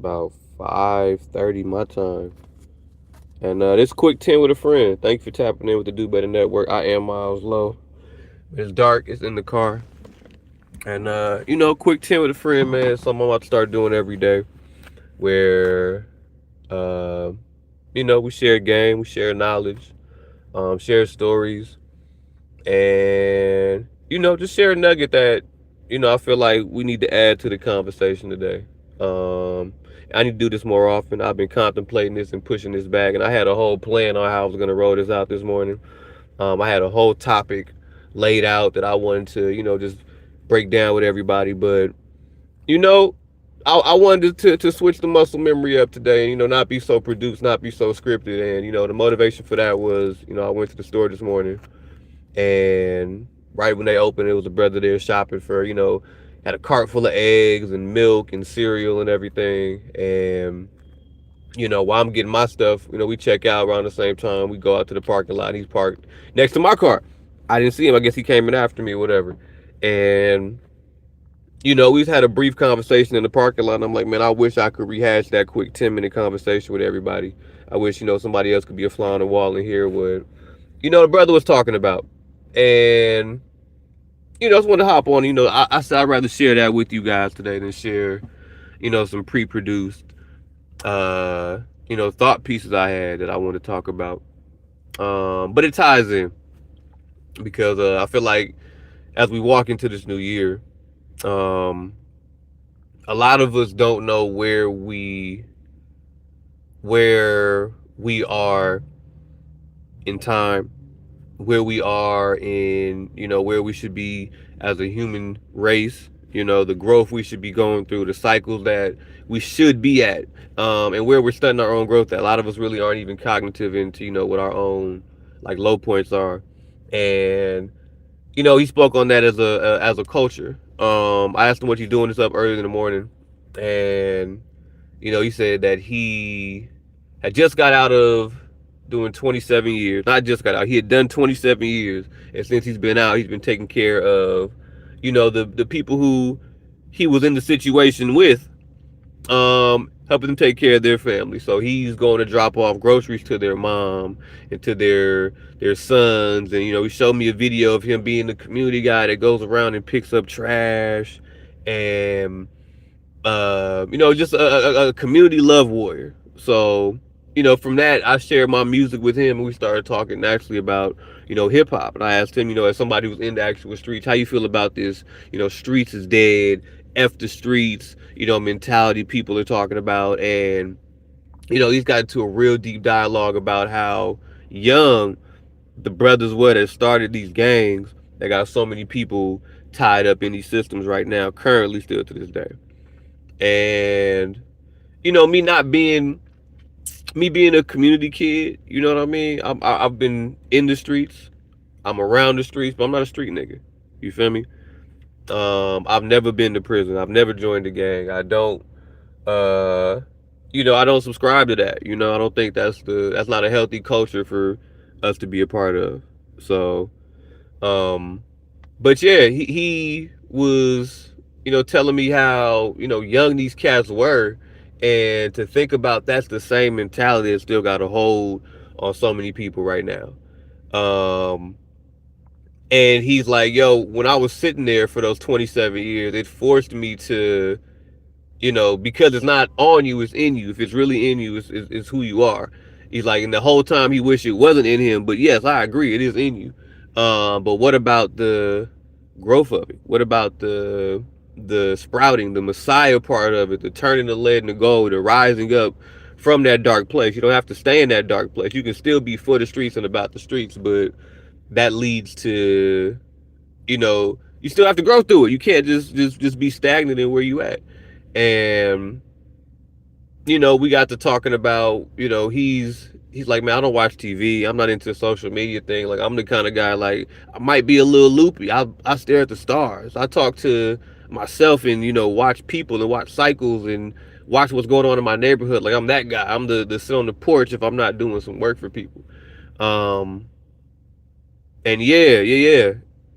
about 5:30 my time. And this quick 10 with a friend. Thank you for tapping in with the Do Better Network. I am Miles Low. It's dark. It's in the car. And quick 10 with a friend, man. Something I'm about to start doing every day. Where uh, we share game, we share knowledge, share stories, and just share a nugget that I feel like we need to add to the conversation today. Um, I need to do this more often. I've been contemplating this and pushing this back, and I had a whole plan on how I was gonna roll this out this morning. I had a whole topic laid out that I wanted to, just break down with everybody. But you know, I wanted to switch the muscle memory up today, and not be so produced, not be so scripted. And the motivation for that was, I went to the store this morning, and right when they opened, it was a brother there shopping for, had a cart full of eggs and milk and cereal and everything. And while I'm getting my stuff, we check out around the same time. We go out to the parking lot. He's parked next to my car. I didn't see him. I guess he came in after me or whatever. And we've had a brief conversation in the parking lot. And I'm like, man, I wish I could rehash that quick 10-minute conversation with everybody. I wish, somebody else could be a fly on the wall and hear what, the brother was talking about. And, I just wanted to hop on. I said I'd rather share that with you guys today than share, some pre produced, thought pieces I had that I want to talk about. But it ties in because I feel like as we walk into this new year, um, a lot of us don't know where we are in time, where we are in where we should be as a human race, the growth we should be going through, the cycles that we should be at, and where we're studying our own growth at. A lot of us really aren't even cognitive into what our own like low points are. And he spoke on that as a culture. I asked him what he's doing this up early in the morning, and he said that he had just got out of doing 27 years. Not just got out. He had done 27 years, and since he's been out, he's been taking care of, the people who he was in the situation with, helping them take care of their family. So he's going to drop off groceries to their mom and to their sons. And he showed me a video of him being the community guy that goes around and picks up trash, and just a community love warrior. So from that, I shared my music with him, and we started talking naturally about, hip hop. And I asked him, as somebody who's in the actual streets, how you feel about this, streets is dead, F the streets, mentality people are talking about. And, he's got into a real deep dialogue about how young the brothers were that started these gangs that got so many people tied up in these systems right now, currently still to this day. And, me not being me being a community kid, you know what I mean? I've been in the streets, I'm around the streets, but I'm not a street nigga. You feel me? I've never been to prison. I've never joined a gang. I don't, uh, I don't subscribe to that. I don't think that's not a healthy culture for us to be a part of. So, um, but yeah, he was, telling me how, young these cats were. And to think about that's the same mentality that still got a hold on so many people right now. Um, and he's like, yo, when I was sitting there for those 27 years, it forced me to, because it's not on you, it's in you. If it's really in you, it's who you are. He's like, and the whole time he wished it wasn't in him. But yes, I agree, it is in you. But what about the growth of it? What about the sprouting, the Messiah part of it, the turning the lead into gold, the rising up from that dark place? You don't have to stay in that dark place. You can still be for the streets and about the streets, but that leads to, you still have to grow through it. You can't just be stagnant in where you at. And we got to talking about, he's like, man, I don't watch TV. I'm not into the social media thing. Like, I'm the kind of guy, like, I might be a little loopy. I stare at the stars. I talk to myself and, watch people and watch cycles and watch what's going on in my neighborhood. Like, I'm that guy. I'm the sit on the porch if I'm not doing some work for people. And yeah.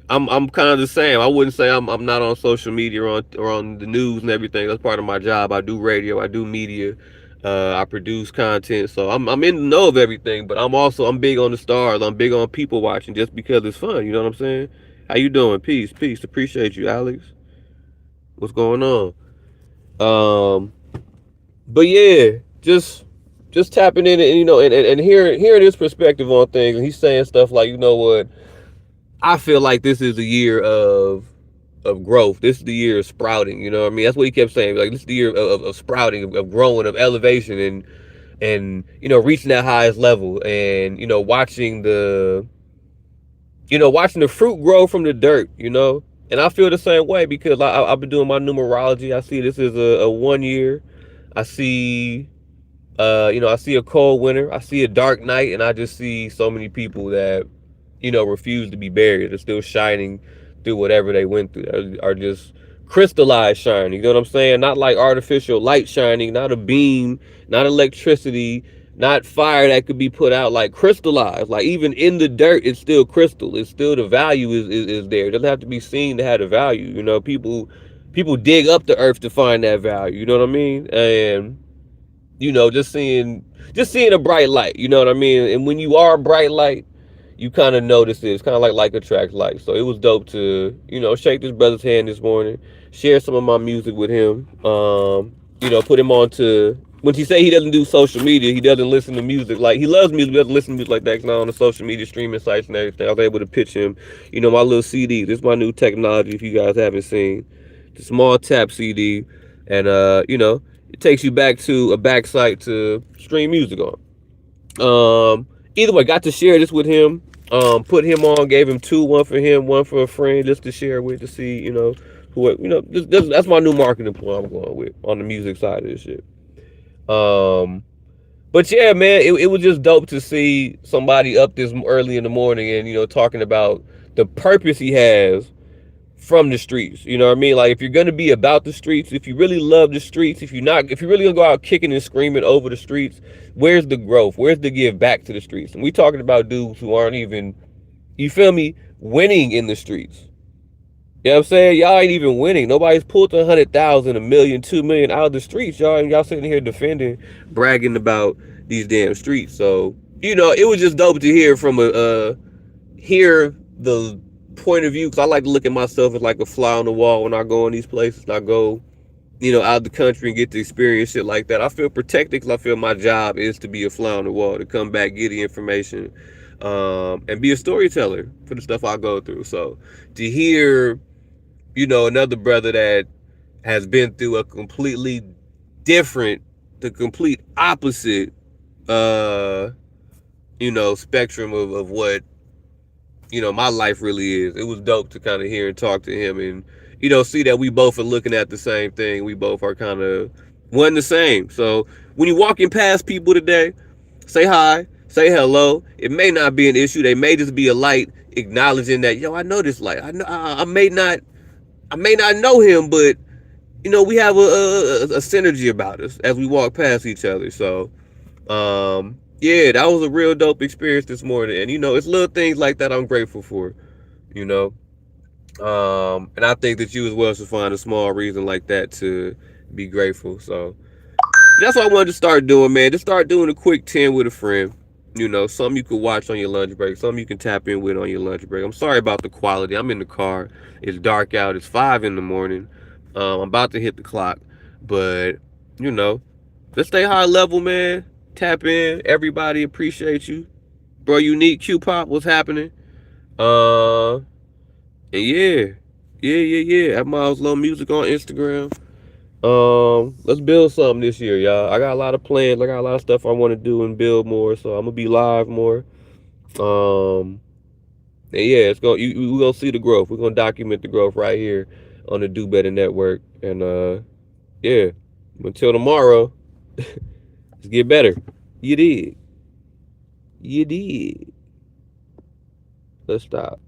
I'm kind of the same. I wouldn't say I'm not on social media or on the news and everything. That's part of my job. I do radio. I do media. I produce content. So I'm in the know of everything. But I'm big on the stars. I'm big on people watching just because it's fun. You know what I'm saying? How you doing? Peace, peace. Appreciate you, Alex. What's going on? Um, but yeah, just tapping in and and hearing his perspective on things. And he's saying stuff like, you know what? I feel like this is a year of growth. This is the year of sprouting. You know what I mean? That's what he kept saying. Like, this is the year of sprouting, of growing, of elevation, and reaching that highest level, and watching the fruit grow from the dirt. And I feel the same way because I've been doing my numerology. I see this is a 1 year. I see I see a cold winter. I see a dark night, and I just see so many people that refuse to be buried. They're still shining through whatever they went through. Are just crystallized shining. You know what I'm saying? Not like artificial light shining, not a beam, not electricity, not fire that could be put out. Like crystallized. Like even in the dirt, it's still crystal. It's still the value is there. It doesn't have to be seen to have the value. People dig up the earth to find that value. You know what I mean? And just seeing a bright light. You know what I mean? And when you are a bright light, you kind of notice it. It's kind of like attracts like. So it was dope to shake this brother's hand this morning, share some of my music with him. Put him on to when he say he doesn't do social media, he doesn't listen to music. Like he loves music, but doesn't listen to music like that. Cause not on the social media streaming sites and everything. I was able to pitch him, my little CD. This is my new technology. If you guys haven't seen, the small tap CD, and it takes you back to a back site to stream music on. Either way, got to share this with him. Put him on, gave him two, one for him, one for a friend, just to share with, to see, that's my new marketing point I'm going with on the music side of this shit. But yeah, man, it was just dope to see somebody up this early in the morning and talking about the purpose he has from the streets. You know what I mean? Like, if you're gonna be about the streets, if you really love the streets, if you really gonna go out kicking and screaming over the streets, where's the growth? Where's the give back to the streets? And we talking about dudes who aren't even, you feel me, winning in the streets. You know what I'm saying? Y'all ain't even winning. Nobody's pulled 100,000, 1 million, 2 million out of the streets. Y'all sitting here defending, bragging about these damn streets. So it was just dope to hear from hear the point of view, because I like to look at myself as like a fly on the wall when I go in these places. And I go, out of the country and get to experience shit like that. I feel protected because I feel my job is to be a fly on the wall, to come back, get the information, and be a storyteller for the stuff I go through. So to hear, another brother that has been through a completely different, the complete opposite, spectrum of what my life really is. It was dope to kind of hear and talk to him and, see that we both are looking at the same thing. We both are kind of one the same. So when you're walking past people today, say hi, say hello. It may not be an issue. They may just be a light acknowledging that, I know this light. I may not know him, but we have a synergy about us as we walk past each other. So, yeah, that was a real dope experience this morning. And, it's little things like that I'm grateful for, and I think that you as well should find a small reason like that to be grateful. So that's what I wanted to start doing, man. Just start doing a quick 10 with a friend. Something you could watch on your lunch break, something you can tap in with on your lunch break. I'm sorry about the quality. I'm in the car. It's dark out. It's 5 in the morning. I'm about to hit the clock. But, let's stay high level, man. Tap in. Everybody appreciate you. Bro, Unique, Q-Pop, what's happening? And yeah. At Miles Low Music on Instagram. Let's build something this year, y'all. I got a lot of plans. I got a lot of stuff I want to do and build more. So I'm gonna be live more. And yeah, we're gonna see the growth. We're gonna document the growth right here on the Do Better Network. And yeah, until tomorrow, let's get better. You did. Let's stop.